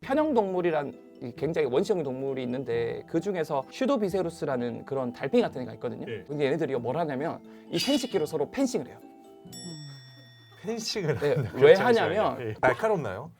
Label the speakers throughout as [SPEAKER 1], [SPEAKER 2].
[SPEAKER 1] 편형 동물이란 굉장히 원시적인 동물이 있는데 그 중에서 슈도비세루스라는 그런 달팽이 같은 애가 있거든요.
[SPEAKER 2] 예.
[SPEAKER 1] 근데 얘네들이 뭘 하냐면 이 생식기로 서로 펜싱을 해요.
[SPEAKER 2] 펜싱을
[SPEAKER 1] 네,
[SPEAKER 2] 한다.
[SPEAKER 1] 왜
[SPEAKER 2] 잠시만요.
[SPEAKER 1] 하냐면
[SPEAKER 2] 예. 날카롭나요?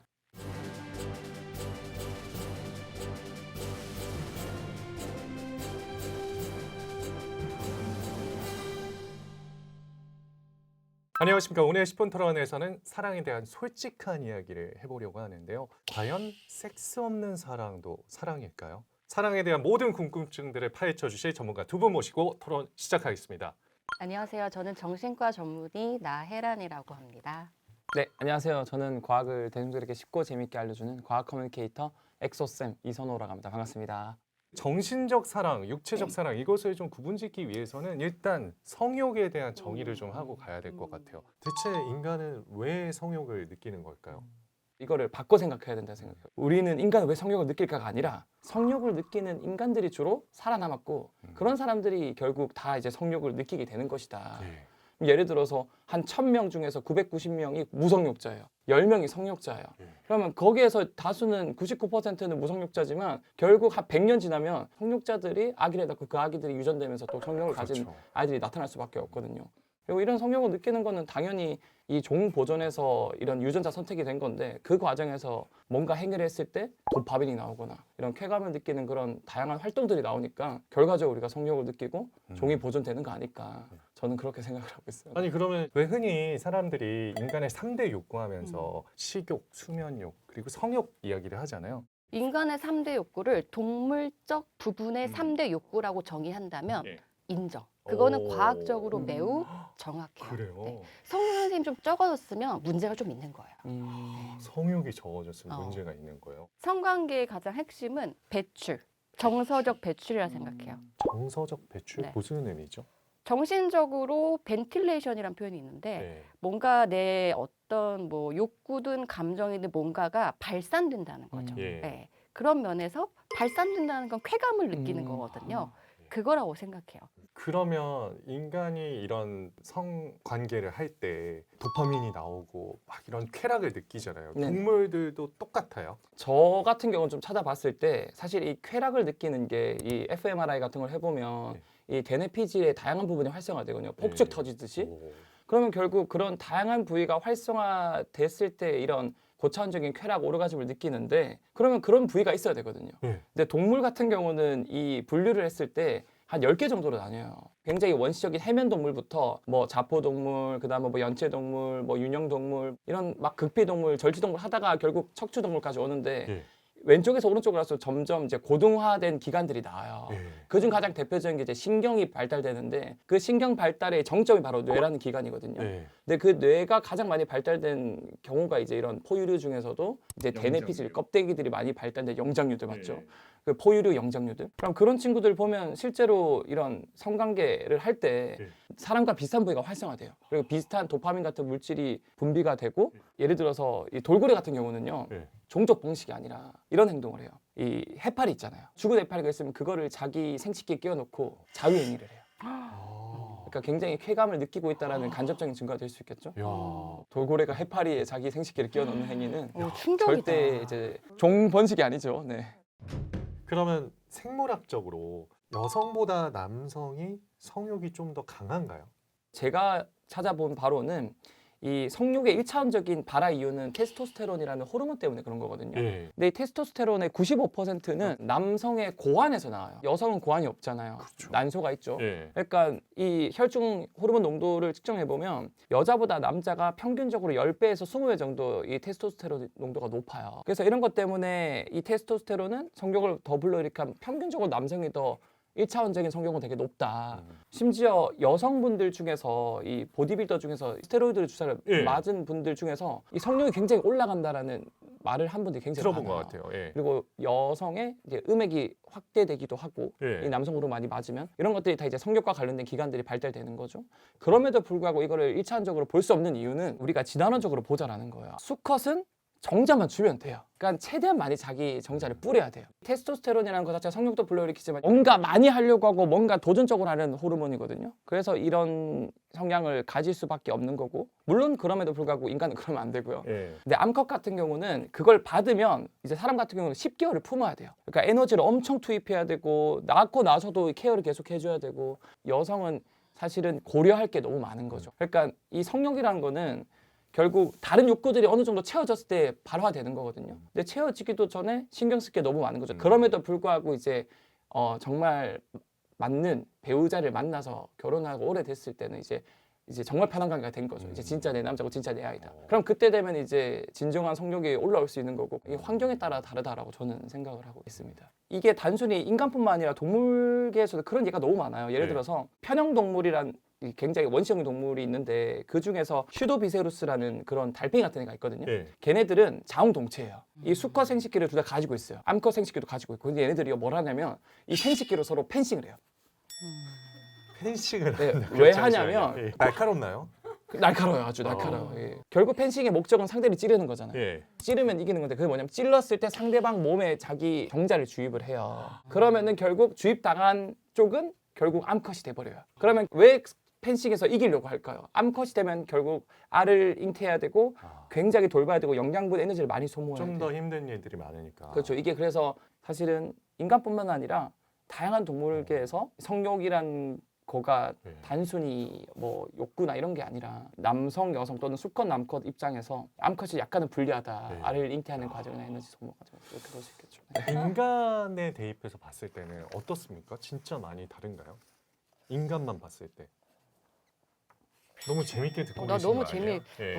[SPEAKER 2] 안녕하십니까. 오늘 10분 토론에서는 사랑에 대한 솔직한 이야기를 해보려고 하는데요. 과연 섹스 없는 사랑도 사랑일까요? 사랑에 대한 모든 궁금증들을 파헤쳐 주실 전문가 두 분 모시고 토론 시작하겠습니다.
[SPEAKER 3] 안녕하세요. 저는 정신과 전문의 나혜란이라고 합니다.
[SPEAKER 1] 네, 안녕하세요. 저는 과학을 대중들에게 쉽고 재밌게 알려주는 과학 커뮤니케이터 엑소쌤 이선호라고 합니다. 반갑습니다.
[SPEAKER 2] 정신적 사랑, 육체적 사랑 이것을 좀 구분짓기 위해서는 일단 성욕에 대한 정의를 좀 하고 가야 될 것 같아요. 대체 인간은 왜 성욕을 느끼는 걸까요?
[SPEAKER 1] 이거를 바꿔 생각해야 된다 생각해요. 우리는 인간은 왜 성욕을 느낄까가 아니라 성욕을 느끼는 인간들이 주로 살아남았고 그런 사람들이 결국 다 이제 성욕을 느끼게 되는 것이다.
[SPEAKER 2] 예.
[SPEAKER 1] 예를 들어서 한 1000명 중에서 990명이 무성욕자예요. 10명이 성욕자예요. 그러면 거기에서 다수는 99%는 무성욕자지만 결국 한 100년 지나면 성욕자들이 아기를 낳고 그 아기들이 유전되면서 또 성욕을 가진
[SPEAKER 2] 그렇죠.
[SPEAKER 1] 아이들이 나타날 수밖에 없거든요. 그리고 이런 성욕을 느끼는 거는 당연히 이 종 보존에서 이런 유전자 선택이 된 건데 그 과정에서 뭔가 행위를 했을 때 도파민이 나오거나 이런 쾌감을 느끼는 그런 다양한 활동들이 나오니까 결과적으로 우리가 성욕을 느끼고 종이 보존되는 거 아닐까 저는 그렇게 생각을 하고 있어요.
[SPEAKER 2] 아니 그러면 왜 흔히 사람들이 인간의 3대 욕구하면서 식욕, 수면욕, 그리고 성욕 이야기를 하잖아요.
[SPEAKER 3] 인간의 3대 욕구를 동물적 부분의
[SPEAKER 2] 음.
[SPEAKER 3] 3대 욕구라고 정의한다면
[SPEAKER 2] 예.
[SPEAKER 3] 인정. 그거는
[SPEAKER 2] 오.
[SPEAKER 3] 과학적으로 매우 정확해요.
[SPEAKER 2] 그래요.
[SPEAKER 3] 네. 성욕 선생님 좀 적어졌으면 문제가 좀 있는 거예요.
[SPEAKER 2] 성욕이 적어졌으면
[SPEAKER 3] 어.
[SPEAKER 2] 문제가 있는 거예요.
[SPEAKER 3] 성관계의 가장 핵심은 배출, 정서적 배출이라 생각해요.
[SPEAKER 2] 정서적 배출
[SPEAKER 3] 네.
[SPEAKER 2] 무슨 의미죠?
[SPEAKER 3] 정신적으로 벤틸레이션이라는 표현이 있는데
[SPEAKER 2] 네.
[SPEAKER 3] 뭔가 내 어떤 뭐 욕구든 감정이든 뭔가가 발산된다는 거죠.
[SPEAKER 2] 예.
[SPEAKER 3] 네. 그런 면에서 발산된다는 건 쾌감을 느끼는 거거든요. 그거라고 생각해요.
[SPEAKER 2] 그러면 인간이 이런 성관계를 할 때 도파민이 나오고 막 이런 쾌락을 느끼잖아요.
[SPEAKER 1] 네.
[SPEAKER 2] 동물들도 똑같아요?
[SPEAKER 1] 저 같은 경우는 좀 찾아봤을 때 사실 이 쾌락을 느끼는 게 이 fMRI 같은 걸 해보면 이 대뇌 피질의 다양한 부분이 활성화되거든요. 폭죽
[SPEAKER 2] 네.
[SPEAKER 1] 터지듯이.
[SPEAKER 2] 오.
[SPEAKER 1] 그러면 결국 그런 다양한 부위가 활성화됐을 때 이런 고차원적인 쾌락, 오르가즘을 느끼는데 그러면 그런 부위가 있어야 되거든요.
[SPEAKER 2] 네.
[SPEAKER 1] 근데 동물 같은 경우는 이 분류를 했을 때 한 10개 정도로 나뉘어요. 굉장히 원시적인 해면 동물부터 뭐 자포동물, 그다음에 뭐 연체동물, 뭐 윤형동물 이런 막 극비동물, 절지동물 하다가 결국 척추동물까지 오는데
[SPEAKER 2] 예.
[SPEAKER 1] 왼쪽에서 오른쪽으로 가서 점점 이제 고등화된 기관들이 나와요.
[SPEAKER 2] 예.
[SPEAKER 1] 그중 가장 대표적인 게 이제 신경이 발달되는데 그 신경 발달의 정점이 바로 뇌라는 기관이거든요.
[SPEAKER 2] 네.
[SPEAKER 1] 근데 그 뇌가 가장 많이 발달된 경우가 이제 이런 포유류 중에서도 이제 대뇌 피질 껍데기들이 많이 발달된 영장류들 맞죠?
[SPEAKER 2] 네.
[SPEAKER 1] 그 포유류 영장류들. 그럼 그런 친구들 보면 실제로 이런 성관계를 할 때
[SPEAKER 2] 네.
[SPEAKER 1] 사람과 비슷한 부위가 활성화돼요. 그리고 비슷한 도파민 같은 물질이 분비가 되고 예를 들어서 이 돌고래 같은 경우는요.
[SPEAKER 2] 네.
[SPEAKER 1] 종족 봉식이 아니라 이런 행동을 해요. 이 해파리 있잖아요. 죽은 해파리가 있으면 그거를 자기 생식기에 끼워놓고 자유행위를 해요.
[SPEAKER 2] 아.
[SPEAKER 1] 그러니까 굉장히 쾌감을 느끼고 있다는 간접적인 증거가 될 수 있겠죠.
[SPEAKER 2] 야.
[SPEAKER 1] 돌고래가 해파리에 자기 생식기를 끼워넣는 행위는
[SPEAKER 3] 오, 충격이다.
[SPEAKER 1] 절대 이제 종 번식이 아니죠. 네.
[SPEAKER 2] 그러면 생물학적으로 여성보다 남성이 성욕이 좀 더 강한가요?
[SPEAKER 1] 제가 찾아본 바로는 이 성욕의 1차원적인 발화 이유는 테스토스테론이라는 호르몬 때문에 그런 거거든요.
[SPEAKER 2] 예.
[SPEAKER 1] 근데 이 테스토스테론의 95%는 남성의 고환에서 나와요. 여성은 고환이 없잖아요.
[SPEAKER 2] 그렇죠.
[SPEAKER 1] 난소가 있죠.
[SPEAKER 2] 예.
[SPEAKER 1] 그러니까 이 혈중 호르몬 농도를 측정해 보면 여자보다 남자가 평균적으로 10배에서 20배 정도 이 테스토스테론 농도가 높아요. 그래서 이런 것 때문에 이 테스토스테론은 성욕을 더 불러일으키면 평균적으로 남성이 더 1차원적인 성욕은 되게 높다. 심지어 여성분들 중에서 이 보디빌더 중에서 스테로이드 주사를
[SPEAKER 2] 예.
[SPEAKER 1] 맞은 분들 중에서 이 성욕이 굉장히 올라간다라는 말을 한 분들이 굉장히
[SPEAKER 2] 들어본
[SPEAKER 1] 많아요.
[SPEAKER 2] 것 같아요. 예.
[SPEAKER 1] 그리고 여성의 이제 음액이 확대되기도 하고
[SPEAKER 2] 예.
[SPEAKER 1] 이 남성으로 많이 맞으면 이런 것들이 다 이제 성욕과 관련된 기관들이 발달되는 거죠. 그럼에도 불구하고 이거를 일차원적으로 볼 수 없는 이유는 우리가 진화론적으로 보자라는 거예요. 수컷은 정자만 주면 돼요. 그러니까 최대한 많이 자기 정자를 뿌려야 돼요. 테스토스테론이라는 것 자체가 성욕도 불러일으키지만 뭔가 많이 하려고 하고 뭔가 도전적으로 하는 호르몬이거든요. 그래서 이런 성향을 가질 수밖에 없는 거고, 물론 그럼에도 불구하고 인간은 그러면 안 되고요.
[SPEAKER 2] 예.
[SPEAKER 1] 근데 암컷 같은 경우는 그걸 받으면 이제 사람 같은 경우는 10개월을 품어야 돼요. 그러니까 에너지를 엄청 투입해야 되고, 낳고 나서도 케어를 계속 해줘야 되고, 여성은 사실은 고려할 게 너무 많은 거죠. 그러니까 이 성욕이라는 거는 결국 다른 욕구들이 어느 정도 채워졌을 때 발화되는 거거든요. 근데 채워지기도 전에 신경 쓸 게 너무 많은 거죠. 그럼에도 불구하고 이제 정말 맞는 배우자를 만나서 결혼하고 오래됐을 때는 이제 정말 편한 관계가 된 거죠. 이제 진짜 내 남자고 진짜 내 아이다. 그럼 그때 되면 이제 진정한 성욕이 올라올 수 있는 거고, 이게 환경에 따라 다르다라고 저는 생각을 하고 있습니다. 이게 단순히 인간뿐만 아니라 동물계에서도 그런 예가 너무 많아요. 예를
[SPEAKER 2] 네.
[SPEAKER 1] 들어서 편형동물이란 이 굉장히 원시적인 동물이 있는데, 그 중에서 슈도비세루스라는 그런 달팽이 같은 애가 있거든요.
[SPEAKER 2] 예.
[SPEAKER 1] 걔네들은 자웅동체예요. 이 수컷 생식기를 둘 다 가지고 있어요. 암컷 생식기도 가지고 있고. 근데 얘네들이 뭘 하냐면 이 생식기로 서로 펜싱을 해요.
[SPEAKER 2] 펜싱을
[SPEAKER 1] 네,
[SPEAKER 2] 한다.
[SPEAKER 1] 왜
[SPEAKER 2] 잠시만요.
[SPEAKER 1] 하냐면
[SPEAKER 2] 예. 날카롭나요?
[SPEAKER 1] 날카로워요. 아주 날카로워요. 예. 결국 펜싱의 목적은 상대를 찌르는 거잖아요.
[SPEAKER 2] 예.
[SPEAKER 1] 찌르면 이기는 건데, 그게 뭐냐면 찔렀을 때 상대방 몸에 자기 정자를 주입을 해요. 그러면은 결국 주입당한 쪽은 결국 암컷이 돼버려요. 그러면 왜 펜싱에서 이기려고 할까요? 암컷이 되면 결국 알을 잉태해야 되고 굉장히 돌봐야 되고 영양분 에너지를 많이 소모해야 돼요.
[SPEAKER 2] 좀 더 힘든 일들이 많으니까.
[SPEAKER 1] 그렇죠. 이게 그래서 사실은 인간뿐만 아니라 다양한 동물계에서 성욕이란 거가
[SPEAKER 2] 네.
[SPEAKER 1] 단순히 뭐 욕구나 이런 게 아니라 남성, 여성 또는 수컷, 남컷 입장에서 암컷이 약간은 불리하다.
[SPEAKER 2] 네.
[SPEAKER 1] 알을 잉태하는 과정이나 에너지 소모 과정, 이렇게 볼 수 있겠죠. 네.
[SPEAKER 2] 인간에 대입해서 봤을 때는 어떻습니까? 진짜 많이 다른가요? 인간만 봤을 때. 너무 재밌게 듣고
[SPEAKER 3] 나
[SPEAKER 2] 계신
[SPEAKER 3] 너무
[SPEAKER 2] 거 아니에요?
[SPEAKER 3] 재미-
[SPEAKER 2] 예.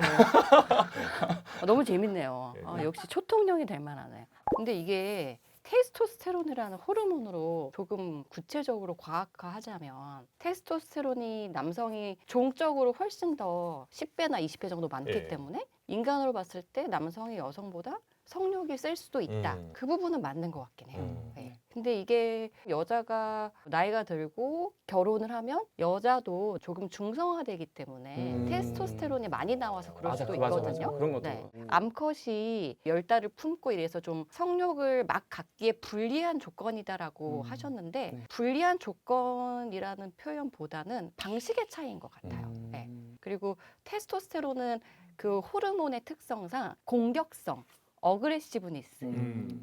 [SPEAKER 3] 너무 재밌네요.
[SPEAKER 2] 네.
[SPEAKER 3] 역시 초통령이 될 만하네. 근데 이게 테스토스테론이라는 호르몬으로 조금 구체적으로 과학화하자면, 테스토스테론이 남성이 종적으로 훨씬 더 10배나 20배 정도 많기
[SPEAKER 2] 예.
[SPEAKER 3] 때문에 인간으로 봤을 때 남성이 여성보다 성욕이 셀 수도 있다. 그 부분은 맞는 것 같긴 해요. 네. 근데 이게 여자가 나이가 들고 결혼을 하면 여자도 조금 중성화되기 때문에 테스토스테론이 많이 나와서 그럴 수도 있거든요.
[SPEAKER 1] 그런 것도.
[SPEAKER 3] 네. 암컷이 10달을 품고 이래서 좀 성욕을 막 갖기에 불리한 조건이다라고 하셨는데,
[SPEAKER 1] 네.
[SPEAKER 3] 불리한 조건이라는 표현보다는 방식의 차이인 것 같아요. 네. 그리고 테스토스테론은 그 호르몬의 특성상 공격성, 어그레시브니스,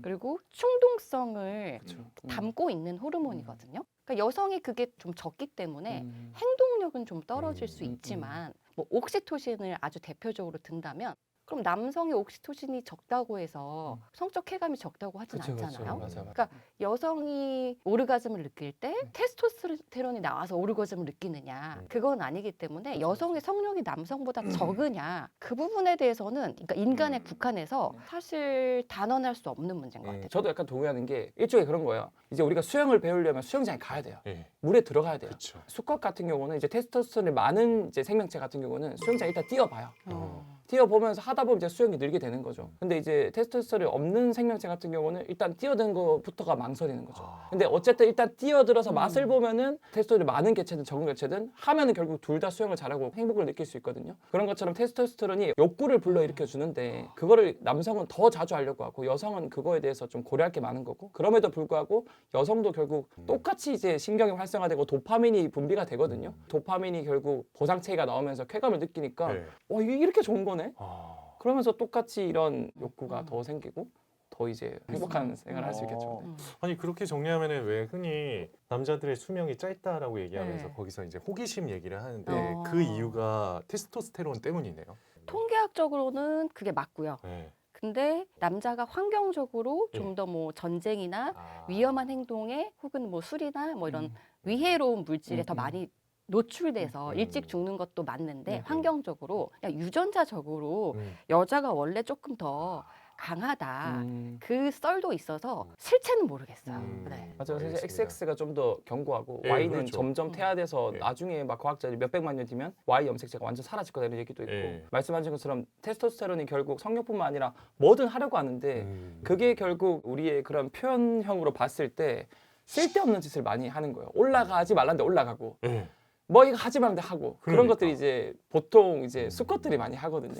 [SPEAKER 3] 그리고 충동성을
[SPEAKER 1] 그렇죠.
[SPEAKER 3] 담고 있는 호르몬이거든요. 그러니까 여성이 그게 좀 적기 때문에
[SPEAKER 1] 음.
[SPEAKER 3] 행동력은 좀 떨어질 수 있지만, 뭐 옥시토신을 아주 대표적으로 든다면, 그럼 남성의 옥시토신이 적다고 해서 성적 쾌감이 적다고 하진
[SPEAKER 1] 그쵸, 그쵸.
[SPEAKER 3] 않잖아요.
[SPEAKER 1] 맞아요.
[SPEAKER 3] 그러니까 여성이 오르가즘을 느낄 때 테스토스테론이 나와서 오르가즘을 느끼느냐, 그건 아니기 때문에 여성의 성욕이 남성보다 적으냐, 그 부분에 대해서는 그러니까 인간에 국한해서 사실 단언할 수 없는 문제인 것 같아요.
[SPEAKER 1] 저도 약간 동의하는 게 일종의 그런 거예요. 이제 우리가 수영을 배우려면 수영장에 가야 돼요.
[SPEAKER 2] 예.
[SPEAKER 1] 물에 들어가야 돼요.
[SPEAKER 2] 그렇죠.
[SPEAKER 1] 수컷 같은 경우는 이제 테스토스테론이 많은 이제 생명체 같은 경우는 수영장에 일단 뛰어봐요.
[SPEAKER 3] 어.
[SPEAKER 1] 뛰어보면서 하다 보면 이제 수영이 늘게 되는 거죠. 근데 이제 테스토스테론이 없는 생명체 같은 경우는 일단 뛰어드는 것부터가 망설이는 거죠. 근데 어쨌든 일단 뛰어들어서 맛을 보면은 테스토스테론이 많은 개체든 적은 개체든 하면은 결국 둘 다 수영을 잘하고 행복을 느낄 수 있거든요. 그런 것처럼 테스토스테론이 욕구를 불러일으켜 주는데, 그거를 남성은 더 자주 하려고 하고 여성은 그거에 대해서 좀 고려할 게 많은 거고, 그럼에도 불구하고 여성도 결국 똑같이 이제 신경이 활성화되고 도파민이 분비가 되거든요. 도파민이 결국 보상체계가 나오면서 쾌감을 느끼니까
[SPEAKER 2] 예.
[SPEAKER 1] 이게 이렇게 좋은 거네.
[SPEAKER 2] 아.
[SPEAKER 1] 그러면서 똑같이 이런 욕구가 더 생기고 더 이제 행복한 생활을 할 수 있겠죠. 네.
[SPEAKER 2] 아니 그렇게 정리하면은 왜 흔히 남자들의 수명이 짧다라고 얘기하면서
[SPEAKER 3] 네.
[SPEAKER 2] 거기서 이제 호기심 얘기를 하는데
[SPEAKER 3] 어.
[SPEAKER 2] 그 이유가 테스토스테론 때문이네요.
[SPEAKER 3] 통계학적으로는 그게 맞고요.
[SPEAKER 2] 네.
[SPEAKER 3] 근데 남자가 환경적으로
[SPEAKER 2] 예.
[SPEAKER 3] 좀 더 뭐 전쟁이나
[SPEAKER 2] 아.
[SPEAKER 3] 위험한 행동에, 혹은 뭐 술이나 뭐 이런 위해로운 물질에 더 많이 노출돼서 일찍 죽는 것도 맞는데, 환경적으로 그냥 유전자적으로 여자가 원래 조금 더 강하다, 그 썰도 있어서 실체는 모르겠어요. 네.
[SPEAKER 1] 맞아요. 사실
[SPEAKER 2] 알겠습니다.
[SPEAKER 1] XX가 좀 더 견고하고
[SPEAKER 2] 예,
[SPEAKER 1] Y는
[SPEAKER 2] 그렇죠.
[SPEAKER 1] 점점 퇴화돼서
[SPEAKER 2] 예.
[SPEAKER 1] 나중에 막 과학자들이 몇백만 년 뒤면 Y 염색체가 완전 사라질 거다 이런 얘기도 있고,
[SPEAKER 2] 예.
[SPEAKER 1] 말씀하신 것처럼 테스토스테론이 결국 성욕뿐만 아니라 뭐든 하려고 하는데, 그게 결국 우리의 그런 표현형으로 봤을 때 쓸데없는 짓을 많이 하는 거예요. 올라가지 말라는데 올라가고,
[SPEAKER 2] 예.
[SPEAKER 1] 뭐 이거 하지 말는데 하고 그런
[SPEAKER 2] 그러니까.
[SPEAKER 1] 것들이 이제 보통 이제 수컷들이 많이 하거든요.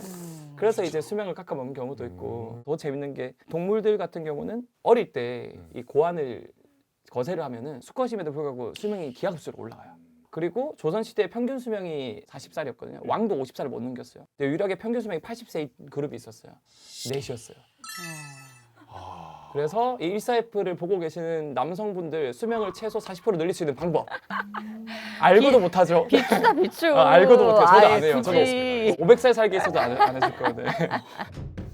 [SPEAKER 1] 그래서 이제
[SPEAKER 2] 그렇죠.
[SPEAKER 1] 수명을 깎아먹는 경우도 있고 더 재밌는 게 동물들 같은 경우는 어릴 때 이 고환을 거세를 하면은 수컷임에도 불구하고 수명이 기하급수로 올라가요. 그리고 조선시대 평균 수명이 40살이었거든요. 왕도 50살을 못 넘겼어요. 근데 유일하게 평균 수명이 80세 그룹이 있었어요. 넷이었어요.
[SPEAKER 2] 아,
[SPEAKER 1] 그래서 이 14F를 보고 계시는 남성분들 수명을 최소 40% 늘릴 수 있는 방법 알고도 못하죠.
[SPEAKER 3] 비추다 비추.
[SPEAKER 1] 알고도 못해요. 저도 안 해요.
[SPEAKER 3] 굳이.
[SPEAKER 1] 500살 살기 있어도 안 하실 거예요.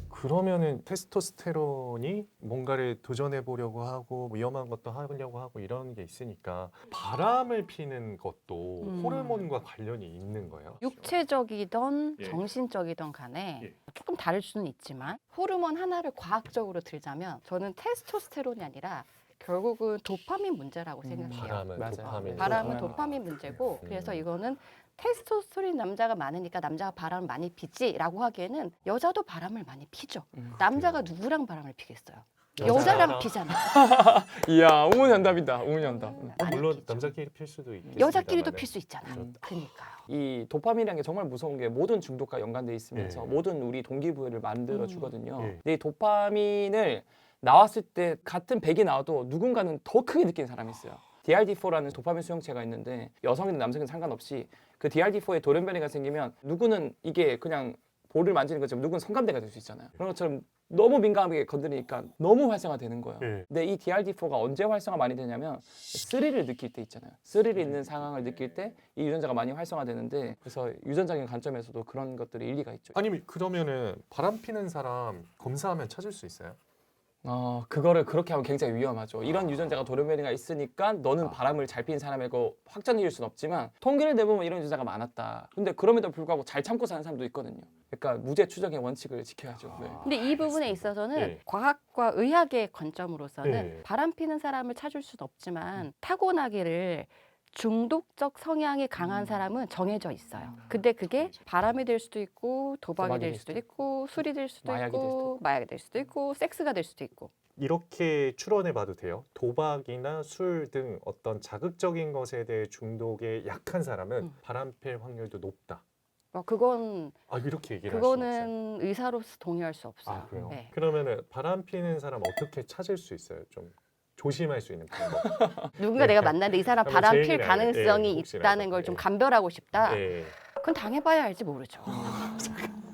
[SPEAKER 2] 그러면은 테스토스테론이 뭔가를 도전해 보려고 하고 위험한 것도 하려고 하고 이런 게 있으니까 바람을 피는 것도 호르몬과 관련이 있는 거예요.
[SPEAKER 3] 육체적이던
[SPEAKER 2] 예.
[SPEAKER 3] 정신적이던 간에
[SPEAKER 2] 예.
[SPEAKER 3] 조금 다를 수는 있지만 호르몬 하나를 과학적으로 들자면 저는 테스토스테론이 아니라 결국은 도파민 문제라고 생각해요.
[SPEAKER 2] 바람은
[SPEAKER 1] 맞아요.
[SPEAKER 2] 도파민.
[SPEAKER 3] 바람은
[SPEAKER 1] 도파민.
[SPEAKER 3] 도파민 문제고
[SPEAKER 2] 음.
[SPEAKER 3] 그래서 이거는 테스토스테론 남자가 많으니까 남자가 바람을 많이 피지라고 하기에는 여자도 바람을 많이 피죠. 남자가 누구랑 바람을 피겠어요? 여자랑 피잖아.
[SPEAKER 1] 이야 우문현답이다. 우문현답.
[SPEAKER 3] 많이
[SPEAKER 2] 물론
[SPEAKER 3] 피죠.
[SPEAKER 2] 남자끼리 필 수도 있겠습니다만
[SPEAKER 3] 여자끼리도 필 수 있잖아.
[SPEAKER 1] 음.
[SPEAKER 3] 그러니까요.
[SPEAKER 1] 이 도파민이라는 게 정말 무서운 게 모든 중독과 연관돼 있으면서
[SPEAKER 2] 예.
[SPEAKER 1] 모든 우리 동기부여를 만들어 주거든요.
[SPEAKER 2] 예.
[SPEAKER 1] 근데 이 도파민을 나왔을 때 같은 100이 나와도 누군가는 더 크게 느끼는 사람이 있어요. DRD4라는 도파민 수용체가 있는데 여성이든 남성이든 상관없이 그 DRD4에 돌연변이가 생기면 누구는 이게 그냥 볼을 만지는 것처럼 누구는 성감대가 될 수 있잖아요. 그런 것처럼 너무 민감하게 건드리니까 너무 활성화되는 거예요.
[SPEAKER 2] 예.
[SPEAKER 1] 근데 이 DRD4가 언제 활성화 많이 되냐면 스릴을 느낄 때 있잖아요. 스릴이 있는 상황을 느낄 때 이 유전자가 많이 활성화되는데 그래서 유전적인 관점에서도 그런 것들이 일리가 있죠.
[SPEAKER 2] 아니 그러면은 바람 피는 사람 검사하면 찾을 수 있어요?
[SPEAKER 1] 그거를 그렇게 하면 굉장히 위험하죠. 이런 유전자가 돌연변이가 있으니까 너는 바람을 잘 피는 사람이고 확정일 수는 없지만 통계를 내보면 이런 유전자가 많았다. 근데 그럼에도 불구하고 잘 참고 사는 사람도 있거든요. 그러니까 무죄 추정의 원칙을 지켜야죠. 네.
[SPEAKER 3] 근데 이 부분에 있어서는
[SPEAKER 2] 예.
[SPEAKER 3] 과학과 의학의 관점으로서는
[SPEAKER 2] 예.
[SPEAKER 3] 바람 피는 사람을 찾을 수는 없지만 타고나기를 중독적 성향이 강한 사람은 정해져 있어요. 근데 그게 바람이 될 수도 있고 도박이 될 수도 있고 술이 될 수도
[SPEAKER 1] 마약이 될 수도
[SPEAKER 3] 있고 마약이 될 수도 있고 섹스가 될 수도 있고.
[SPEAKER 2] 이렇게 추론해 봐도 돼요. 도박이나 술 등 어떤 자극적인 것에 대해 중독에 약한 사람은 바람 필 확률도 높다.
[SPEAKER 3] 그건
[SPEAKER 2] 아 이렇게 얘기를 할 수 없어요.
[SPEAKER 3] 그거는 의사로서 동의할 수 없어요.
[SPEAKER 2] 아 그래요?
[SPEAKER 3] 네.
[SPEAKER 2] 그러면은 바람 피는 사람 어떻게 찾을 수 있어요? 좀 조심할 수 있는 방법.
[SPEAKER 3] 누군가
[SPEAKER 2] 네.
[SPEAKER 3] 내가 만났는데 이 사람
[SPEAKER 2] 한번
[SPEAKER 3] 바람
[SPEAKER 2] 제
[SPEAKER 3] 필
[SPEAKER 2] 얘기를 알아요.
[SPEAKER 3] 가능성이
[SPEAKER 2] 예, 혹시라도.
[SPEAKER 3] 있다는 걸 좀
[SPEAKER 2] 예.
[SPEAKER 3] 감별하고 싶다.
[SPEAKER 2] 예.
[SPEAKER 3] 그건 당해봐야 알지 모르죠.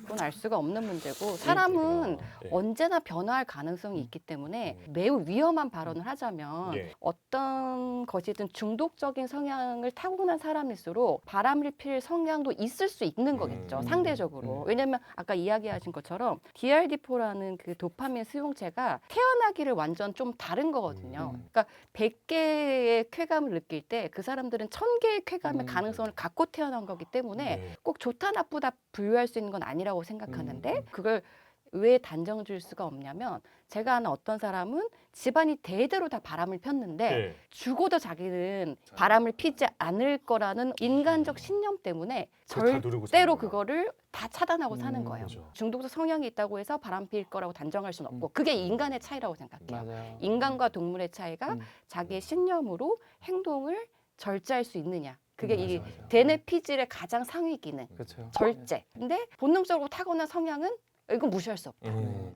[SPEAKER 3] 그건 알 수가 없는 문제고 사람은
[SPEAKER 2] 예.
[SPEAKER 3] 언제나 변화할 가능성이 있기 때문에 매우 위험한 발언을 하자면
[SPEAKER 2] 예.
[SPEAKER 3] 어떤 것이든 중독적인 성향을 타고난 사람일수록 바람을 필 성향도 있을 수 있는 거겠죠. 상대적으로. 왜냐면 아까 이야기하신 것처럼 DRD4라는 그 도파민 수용체가 태어나기를 완전 좀 다른 거거든요. 그러니까 100개의 쾌감을 느낄 때 그 사람들은 1000개의 쾌감의 가능성을 갖고 태어난 거기 때문에
[SPEAKER 2] 예.
[SPEAKER 3] 꼭 좋다 나쁘다 분류할 수 있는 건 아니라고 생각하는데 그걸 왜 단정 지을 수가 없냐면 제가 아는 어떤 사람은 집안이 대대로 다 바람을 폈는데
[SPEAKER 2] 예.
[SPEAKER 3] 죽어도 자기는 바람을 피지 않을 거라는 인간적 신념 때문에
[SPEAKER 2] 그걸 다 누르고
[SPEAKER 3] 절대로
[SPEAKER 2] 사는 거야.
[SPEAKER 3] 그거를 다 차단하고 사는 거예요.
[SPEAKER 2] 그죠.
[SPEAKER 3] 중독적 성향이 있다고 해서 바람 필 거라고 단정할 수는 없고 그게 인간의 차이라고 생각해요.
[SPEAKER 1] 맞아요.
[SPEAKER 3] 인간과 동물의 차이가 자기의 신념으로 행동을 절제할 수 있느냐. 그게 이
[SPEAKER 1] 맞아.
[SPEAKER 3] 대뇌 피질의 가장 상위 기능.
[SPEAKER 1] 그렇죠.
[SPEAKER 3] 절제. 근데 본능적으로 타고난 성향은 이건 무시할 수 없다.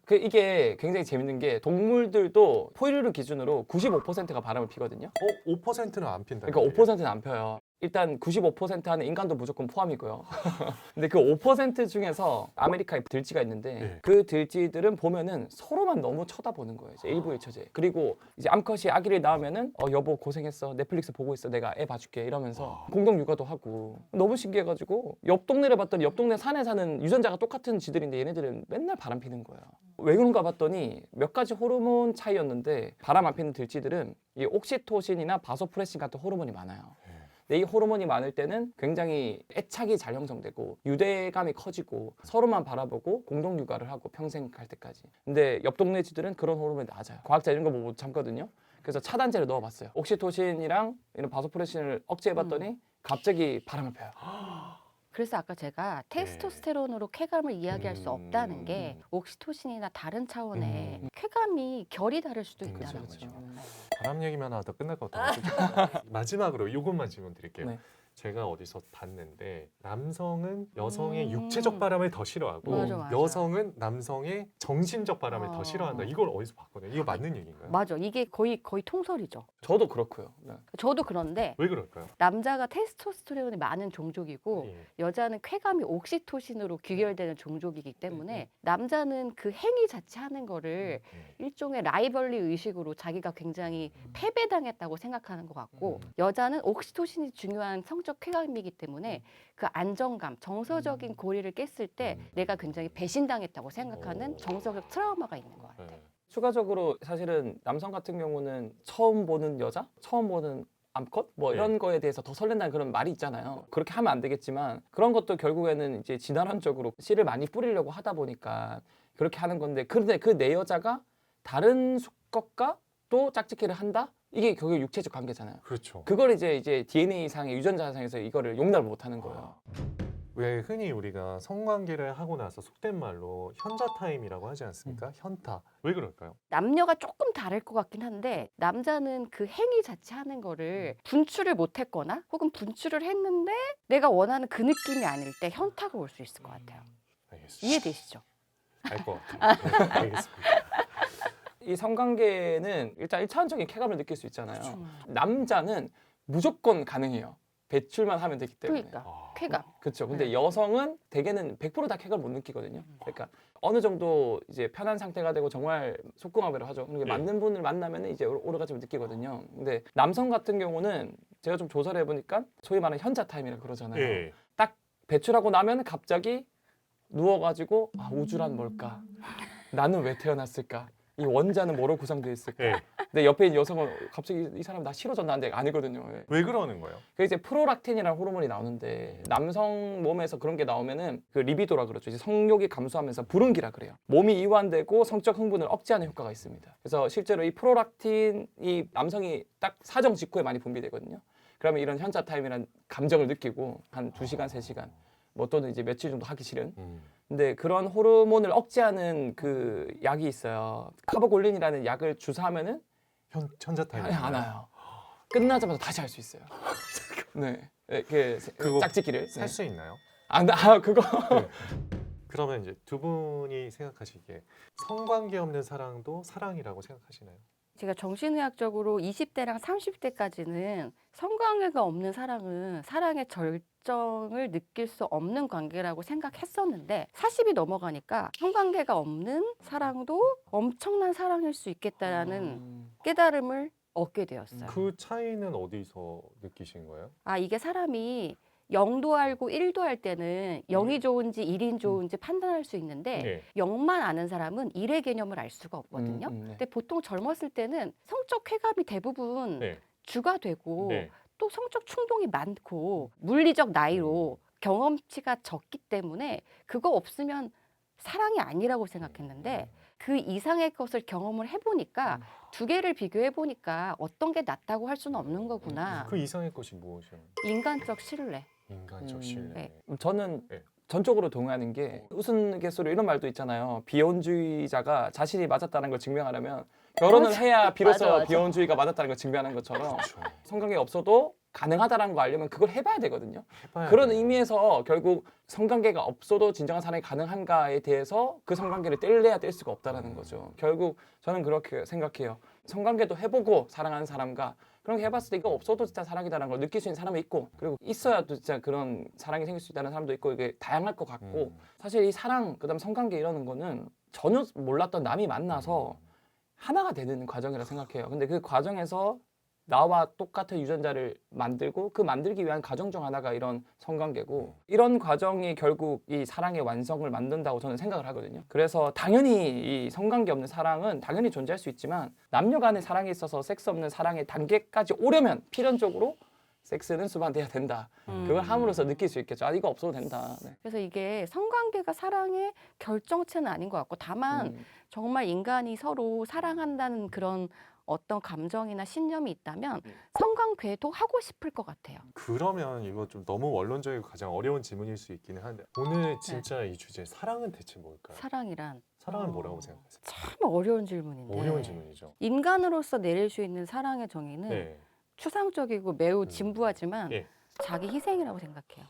[SPEAKER 1] 그 이게 굉장히 재밌는 게 동물들도 포유류를 기준으로 95%가 바람을 피거든요.
[SPEAKER 2] 5%는 안 핀다.
[SPEAKER 1] 그러니까 5%는 안 펴요. 일단 95% 하는 인간도 무조건 포함이고요. 근데 그 5% 중에서 아메리카에 들쥐가 있는데
[SPEAKER 2] 네.
[SPEAKER 1] 그 들쥐들은 보면은 서로만 너무 쳐다보는 거예요. 이제 일부일처제. 그리고 이제 암컷이 아기를 낳으면은 여보 고생했어. 넷플릭스 보고 있어. 내가 애 봐줄게. 이러면서 공동 육아도 하고 너무 신기해가지고 옆 동네를 봤더니 옆 동네 산에 사는 유전자가 똑같은 쥐들인데 얘네들은 맨날 바람 피는 거야. 왜 그런가 봤더니 몇 가지 호르몬 차이였는데 바람 안 피는 들쥐들은 이 옥시토신이나 바소프레신 같은 호르몬이 많아요. 근데 이 호르몬이 많을 때는 굉장히 애착이 잘 형성되고 유대감이 커지고 서로만 바라보고 공동 육아를 하고 평생 갈 때까지. 근데 옆 동네 쥐들은 그런 호르몬이 낮아요. 과학자 이런 거 못 참거든요. 그래서 차단제를 넣어봤어요. 옥시토신이랑 이런 바소프레신을 억제해봤더니 갑자기 바람을 펴요.
[SPEAKER 3] 그래서 아까 제가 테스토스테론으로 쾌감을 이야기할 수 없다는 게 옥시토신이나 다른 차원의 쾌감이 결이 다를 수도 있다는
[SPEAKER 1] 그렇죠,
[SPEAKER 3] 거죠.
[SPEAKER 1] 그렇죠.
[SPEAKER 2] 바람 얘기만 하다 끝날 것 같아요. 마지막으로 이것만 질문 드릴게요.
[SPEAKER 1] 네.
[SPEAKER 2] 제가 어디서 봤는데 남성은 여성의
[SPEAKER 3] 음.
[SPEAKER 2] 육체적 바람을 더 싫어하고
[SPEAKER 3] 맞아.
[SPEAKER 2] 여성은 남성의 정신적 바람을 더
[SPEAKER 3] 어.
[SPEAKER 2] 싫어한다. 이걸 어디서 봤거든요. 이거 맞는 얘기인가요?
[SPEAKER 3] 맞아. 이게 거의 통설이죠.
[SPEAKER 1] 저도 그렇고요. 네.
[SPEAKER 3] 저도 그런데
[SPEAKER 2] 왜 그럴까요?
[SPEAKER 3] 남자가 테스토스테론이 많은 종족이고
[SPEAKER 2] 예.
[SPEAKER 3] 여자는 쾌감이 옥시토신으로 귀결되는 종족이기 때문에 남자는 그 행위 자체 하는 거를 일종의 라이벌리 의식으로 자기가 굉장히 패배당했다고 생각하는 것 같고 여자는 옥시토신이 중요한 성적 쾌감이기 때문에 그 안정감, 정서적인 고리를 깼을 때 내가 굉장히 배신당했다고 생각하는 정서적 트라우마가 있는 것 같아요.
[SPEAKER 2] 네.
[SPEAKER 1] 추가적으로 사실은 남성 같은 경우는 처음 보는 여자, 처음 보는 암컷 뭐 이런 거에 대해서 더 설렌다는 그런 말이 있잖아요. 그렇게 하면 안 되겠지만 그런 것도 결국에는 이제 진화론적으로 씨를 많이 뿌리려고 하다 보니까 그렇게 하는 건데 그런데 그 내 여자가 다른 수컷과 또 짝짓기를 한다? 이게 결국 육체적 관계잖아요.
[SPEAKER 2] 그렇죠.
[SPEAKER 1] 그걸 이제 DNA상의 유전자상에서 이거를 용납을 못 하는 거예요.
[SPEAKER 2] 왜 흔히 우리가 성관계를 하고 나서 속된 말로 현자 타임이라고 하지 않습니까? 현타. 왜 그럴까요?
[SPEAKER 3] 남녀가 조금 다를 것 같긴 한데 남자는 그 행위 자체 하는 거를 분출을 못했거나 혹은 분출을 했는데 내가 원하는 그 느낌이 아닐 때 현타가 올 수 있을 것 같아요.
[SPEAKER 2] 알겠습니다.
[SPEAKER 3] 이해되시죠?
[SPEAKER 2] 알 것 같아요. 네, 알겠습니다.
[SPEAKER 1] 이 성관계는 일단 1차원적인 쾌감을 느낄 수 있잖아요.
[SPEAKER 3] 그렇죠.
[SPEAKER 1] 남자는 무조건 가능해요. 배출만 하면 되기 때문에.
[SPEAKER 3] 그러니까
[SPEAKER 2] 아,
[SPEAKER 3] 쾌감.
[SPEAKER 1] 그렇죠. 근데
[SPEAKER 3] 네.
[SPEAKER 1] 여성은 대개는 100%다 쾌감을 못 느끼거든요. 그러니까 어느 정도 이제 편한 상태가 되고 정말 속궁합이라고 하죠. 그러니까
[SPEAKER 2] 예.
[SPEAKER 1] 맞는 분을 만나면 이제 오르가즘을 느끼거든요. 근데 남성 같은 경우는 제가 좀 조사를 해보니까 소위 말하는 현자 타임이라고 그러잖아요.
[SPEAKER 2] 예.
[SPEAKER 1] 딱 배출하고 나면 갑자기 누워가지고 아, 우주란 뭘까? 나는 왜 태어났을까? 이 원자는 뭐로 구성되어 있을까?
[SPEAKER 2] 예.
[SPEAKER 1] 근데 옆에 있는 여성은 갑자기 이 사람 나 싫어졌나 하는데 아니거든요. 예.
[SPEAKER 2] 왜 그러는 거예요?
[SPEAKER 1] 그 이제 프로락틴이라는 호르몬이 나오는데 남성 몸에서 그런 게 나오면은 그 리비도라 그러죠. 이제 성욕이 감소하면서 불운기라 그래요. 몸이 이완되고 성적 흥분을 억제하는 효과가 있습니다. 그래서 실제로 이 프로락틴이 남성이 딱 사정 직후에 많이 분비되거든요. 그러면 이런 현자 타임이라는 감정을 느끼고 한 2시간, 3시간 뭐 또는 이제 며칠 정도 하기 싫은. 근데 그런 호르몬을 억제하는 그 약이 있어요. 카보골린이라는 약을 주사하면은
[SPEAKER 2] 현자 타임.
[SPEAKER 1] 안 와요. 끝나자마자 다시 할 수 있어요. 네, 그
[SPEAKER 2] 그거
[SPEAKER 1] 짝짓기를
[SPEAKER 2] 살 수 있나요?
[SPEAKER 1] 그거
[SPEAKER 2] 그러면 이제 두 분이 생각하시기에 성관계 없는 사랑도 사랑이라고 생각하시나요?
[SPEAKER 3] 제가 정신의학적으로 20대랑 30대까지는 성관계가 없는 사랑은 사랑의 절정을 느낄 수 없는 관계라고 생각했었는데 40이 넘어가니까 성관계가 없는 사랑도 엄청난 사랑일 수 있겠다라는 깨달음을 얻게 되었어요.
[SPEAKER 2] 그 차이는 어디서 느끼신 거예요?
[SPEAKER 3] 아, 이게 사람이 0도 알고 1도 할 때는 0이 좋은지 1이 좋은지 판단할 수 있는데
[SPEAKER 2] 네.
[SPEAKER 3] 0만 아는 사람은 1의 개념을 알 수가 없거든요.
[SPEAKER 1] 네.
[SPEAKER 3] 근데 보통 젊었을 때는 성적 쾌감이 대부분
[SPEAKER 2] 네.
[SPEAKER 3] 주가 되고
[SPEAKER 2] 네.
[SPEAKER 3] 또 성적 충동이 많고 물리적 나이로 경험치가 적기 때문에 그거 없으면 사랑이 아니라고 생각했는데 그 이상의 것을 경험을 해보니까 두 개를 비교해 보니까 어떤 게 낫다고 할 수는 없는 거구나.
[SPEAKER 2] 그 이상의 것이 무엇이요?
[SPEAKER 3] 인간적 신뢰.
[SPEAKER 2] 인간적 신뢰.
[SPEAKER 3] 네.
[SPEAKER 1] 저는
[SPEAKER 2] 네.
[SPEAKER 1] 전적으로 동의하는 게 우스갯소리 이런 말도 있잖아요. 비혼주의자가 자신이 맞았다는 걸 증명하려면 결혼을
[SPEAKER 3] 맞아.
[SPEAKER 1] 해야 비로소
[SPEAKER 3] 맞아.
[SPEAKER 1] 비혼주의가 맞았다는 걸 증명하는 것처럼
[SPEAKER 2] 그렇죠.
[SPEAKER 1] 성관계가 없어도 가능하다는 거 알려면 그걸 해봐야 되거든요.
[SPEAKER 2] 해봐야
[SPEAKER 1] 그런
[SPEAKER 2] 돼요.
[SPEAKER 1] 의미에서 결국 성관계가 없어도 진정한 사랑이 가능한가에 대해서 그 성관계를 뗄래야 뗄 수가 없다라는 거죠. 결국 저는 그렇게 생각해요. 성관계도 해보고 사랑하는 사람과 그런 게 해봤을 때 이거 없어도 진짜 사랑이다라는 걸 느낄 수 있는 사람이 있고 그리고 있어야 또 진짜 그런 사랑이 생길 수 있다는 사람도 있고 이게 다양할 것 같고 사실 이 사랑 그다음 성관계 이러는 거는 전혀 몰랐던 남이 만나서 하나가 되는 과정이라 생각해요. 근데 그 과정에서 나와 똑같은 유전자를 만들고 그 만들기 위한 과정 중 하나가 이런 성관계고 이런 과정이 결국 이 사랑의 완성을 만든다고 저는 생각을 하거든요. 그래서 당연히 이 성관계 없는 사랑은 당연히 존재할 수 있지만 남녀 간의 사랑에 있어서 섹스 없는 사랑의 단계까지 오려면 필연적으로 섹스는 수반돼야 된다. 그걸 함으로써 느낄 수 있겠죠. 아 이거 없어도 된다. 네.
[SPEAKER 3] 그래서 이게 성관계가 사랑의 결정체는 아닌 것 같고 다만 정말 인간이 서로 사랑한다는 그런 어떤 감정이나 신념이 있다면 성관계도 하고 싶을 것 같아요.
[SPEAKER 2] 그러면 이거 좀 너무 원론적이고 가장 어려운 질문일 수 있기는 한데 오늘 진짜 이 주제 사랑은 대체 뭘까요?
[SPEAKER 3] 사랑이란
[SPEAKER 2] 사랑은 뭐라고 생각하세요?
[SPEAKER 3] 참 어려운 질문인데
[SPEAKER 2] 어려운 질문이죠.
[SPEAKER 3] 인간으로서 내릴 수 있는 사랑의 정의는
[SPEAKER 2] 네.
[SPEAKER 3] 추상적이고 매우 진부하지만
[SPEAKER 2] 예.
[SPEAKER 3] 자기 희생이라고 생각해요.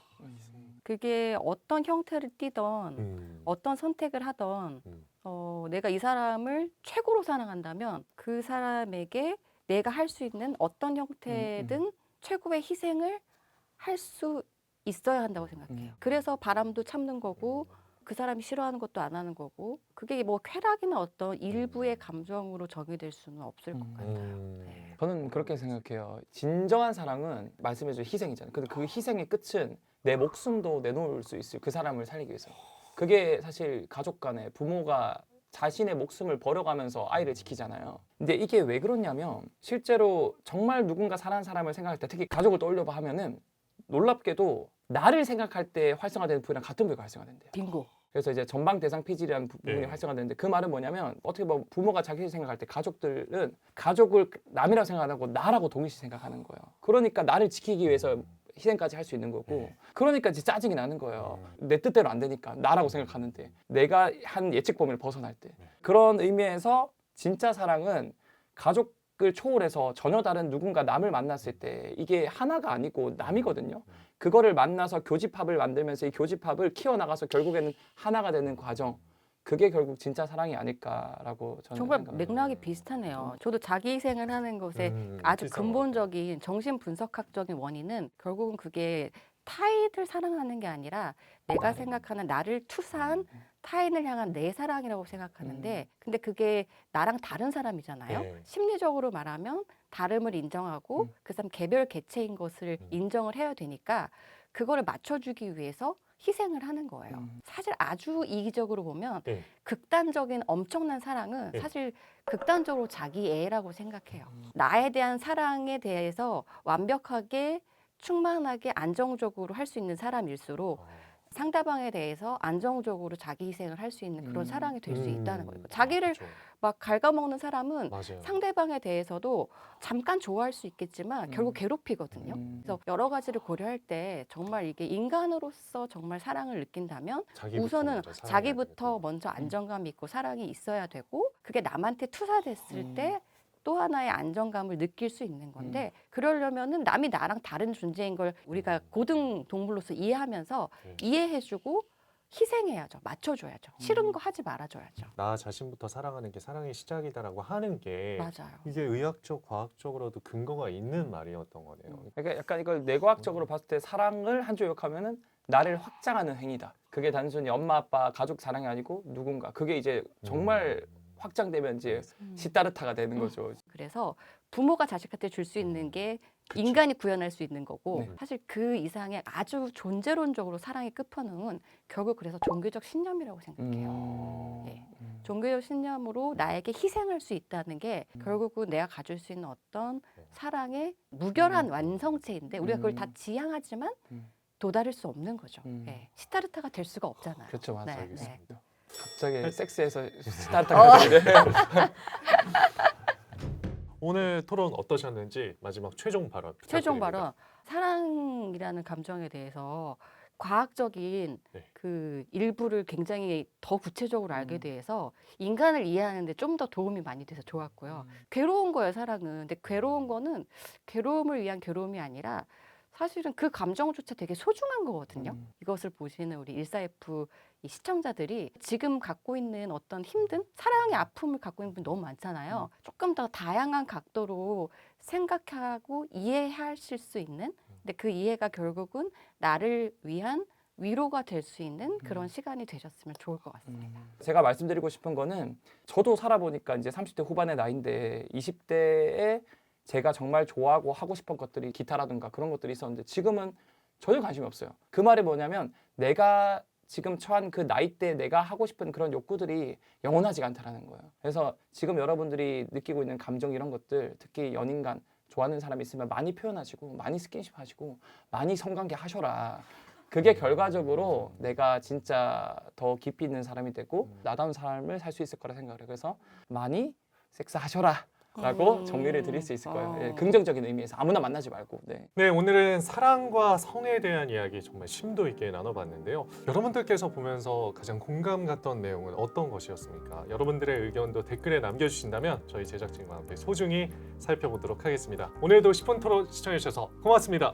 [SPEAKER 3] 그게 어떤 형태를 띠던 어떤 선택을 하던 내가 이 사람을 최고로 사랑한다면 그 사람에게 내가 할 수 있는 어떤 형태든 최고의 희생을 할 수 있어야 한다고 생각해요. 그래서 바람도 참는 거고 그 사람이 싫어하는 것도 안 하는 거고 그게 뭐 쾌락이나 어떤 일부의 감정으로 정의될 수는 없을 것 같아요. 네.
[SPEAKER 1] 저는 그렇게 생각해요. 진정한 사랑은 말씀해준 희생이잖아요. 근데 그 희생의 끝은 내 목숨도 내놓을 수 있어요. 그 사람을 살리기 위해서. 그게 사실 가족 간에 부모가 자신의 목숨을 버려가면서 아이를 지키잖아요. 근데 이게 왜 그렇냐면 실제로 정말 누군가 사랑하는 사람을 생각할 때 특히 가족을 떠올려봐 하면은 놀랍게도 나를 생각할 때 활성화되는 부위랑 같은 부위가 활성화된대요.
[SPEAKER 3] 빙고.
[SPEAKER 1] 그래서 이제 전방 대상 피질이라는 부분이
[SPEAKER 2] 네.
[SPEAKER 1] 활성화되는데 그 말은 뭐냐면 어떻게 보면 부모가 자기 생각할 때 가족들은 가족을 남이라고 생각 안 하고 나라고 동일시 생각하는 거예요. 그러니까 나를 지키기 위해서 희생까지 할 수 있는 거고 그러니까 이제 짜증이 나는 거예요. 내 뜻대로 안 되니까 나라고 생각하는데 내가 한 예측 범위를 벗어날 때 그런 의미에서 진짜 사랑은 가족을 초월해서 전혀 다른 누군가 남을 만났을 때 이게 하나가 아니고 남이거든요. 그거를 만나서 교집합을 만들면서 이 교집합을 키워나가서 결국에는 하나가 되는 과정 그게 결국 진짜 사랑이 아닐까라고 저는
[SPEAKER 3] 정말
[SPEAKER 1] 생각합니다.
[SPEAKER 3] 맥락이 비슷하네요. 저도 자기 희생을 하는 것에 아주 근본적인 정신 분석학적인 원인은 결국은 그게 타인을 사랑하는 게 아니라 내가 생각하는 나를 투사한 타인을 향한 내 사랑이라고 생각하는데 근데 그게 나랑 다른 사람이잖아요.
[SPEAKER 2] 네.
[SPEAKER 3] 심리적으로 말하면 다름을 인정하고 그 사람 개별 개체인 것을 인정을 해야 되니까 그거를 맞춰주기 위해서 희생을 하는 거예요. 사실 아주 이기적으로 보면
[SPEAKER 2] 네.
[SPEAKER 3] 극단적인 엄청난 사랑은
[SPEAKER 2] 네.
[SPEAKER 3] 사실 극단적으로 자기 애라고 생각해요. 나에 대한 사랑에 대해서 완벽하게 충만하게 안정적으로 할 수 있는 사람일수록 상대방에 대해서 안정적으로 자기 희생을 할 수 있는 그런 사랑이 될 수 있다는 거예요. 자기를
[SPEAKER 2] 그렇죠.
[SPEAKER 3] 막 갉아먹는 사람은
[SPEAKER 2] 맞아요.
[SPEAKER 3] 상대방에 대해서도 잠깐 좋아할 수 있겠지만 결국 괴롭히거든요. 그래서 여러 가지를 고려할 때 정말 이게 인간으로서 정말 사랑을 느낀다면 우선은
[SPEAKER 2] 먼저 사랑해야
[SPEAKER 3] 자기부터
[SPEAKER 2] 되겠고.
[SPEAKER 3] 먼저 안정감 있고 사랑이 있어야 되고 그게 남한테 투사됐을 때 또 하나의 안정감을 느낄 수 있는 건데 그러려면은 남이 나랑 다른 존재인 걸 우리가 고등 동물로서 이해하면서 이해해주고 희생해야죠. 맞춰줘야죠. 싫은 거 하지 말아줘야죠.
[SPEAKER 2] 나 자신부터 사랑하는 게 사랑의 시작이다라고 하는 게
[SPEAKER 3] 맞아요.
[SPEAKER 2] 이게 의학적, 과학적으로도 근거가 있는 말이었던 거네요.
[SPEAKER 1] 그러니까 약간 이걸 뇌과학적으로 봤을 때 사랑을 한 줄 요약하면은 나를 확장하는 행위다. 그게 단순히 엄마, 아빠, 가족 사랑이 아니고 누군가. 그게 이제 정말 확장되면 이제 시타르타가 되는 거죠.
[SPEAKER 3] 그래서 부모가 자식한테 줄 수 있는 게 인간이 구현할 수 있는 거고
[SPEAKER 1] 네.
[SPEAKER 3] 사실 그 이상의 아주 존재론적으로 사랑의 끝판왕은 결국 그래서 종교적 신념이라고 생각해요. 네. 종교적 신념으로 나에게 희생할 수 있다는 게 결국은 내가 가질 수 있는 어떤 사랑의 무결한 완성체인데 우리가 그걸 다 지향하지만 도달할 수 없는 거죠. 네. 시타르타가 될 수가 없잖아요.
[SPEAKER 1] 그렇죠, 맞아요.
[SPEAKER 3] 네,
[SPEAKER 2] 알겠습니다.
[SPEAKER 1] 갑자기 섹스에서 스타트가 되는데
[SPEAKER 2] 오늘 토론 어떠셨는지 마지막 최종 발언
[SPEAKER 3] 최종
[SPEAKER 2] 부탁드립니다.
[SPEAKER 3] 발언 사랑이라는 감정에 대해서 과학적인
[SPEAKER 2] 네.
[SPEAKER 3] 그 일부를 굉장히 더 구체적으로 알게 돼서 인간을 이해하는데 좀 더 도움이 많이 돼서 좋았고요. 괴로운 거예요, 사랑은. 근데 괴로운 거는 괴로움을 위한 괴로움이 아니라 사실은 그 감정조차 되게 소중한 거거든요. 이것을 보시는 우리 14F 이 시청자들이 지금 갖고 있는 어떤 힘든 사랑의 아픔을 갖고 있는 분 너무 많잖아요. 조금 더 다양한 각도로 생각하고 이해하실 수 있는 근데 그 이해가 결국은 나를 위한 위로가 될 수 있는 그런 시간이 되셨으면 좋을 것 같습니다.
[SPEAKER 1] 제가 말씀드리고 싶은 거는 저도 살아보니까 이제 30대 후반의 나이인데 20대에 제가 정말 좋아하고 하고 싶은 것들이 기타라든가 그런 것들이 있었는데 지금은 전혀 관심이 없어요. 그 말이 뭐냐면 내가 지금 처한 그 나이대에 내가 하고 싶은 그런 욕구들이 영원하지가 않다라는 거예요. 그래서 지금 여러분들이 느끼고 있는 감정 이런 것들 특히 연인 간 좋아하는 사람이 있으면 많이 표현하시고 많이 스킨십 하시고 많이 성관계 하셔라. 그게 결과적으로 내가 진짜 더 깊이 있는 사람이 되고 나다운 삶을 살 수 있을 거라 생각을 해요. 그래서 많이 섹스하셔라 라고 정리를 드릴 수 있을 거예요. 예, 긍정적인 의미에서 아무나 만나지 말고. 네.
[SPEAKER 2] 네, 오늘은 사랑과 성에 대한 이야기 정말 심도 있게 나눠봤는데요. 여러분들께서 보면서 가장 공감 갔던 내용은 어떤 것이었습니까? 여러분들의 의견도 댓글에 남겨주신다면 저희 제작진과 함께 소중히 살펴보도록 하겠습니다. 오늘도 10분 토론 시청해주셔서 고맙습니다.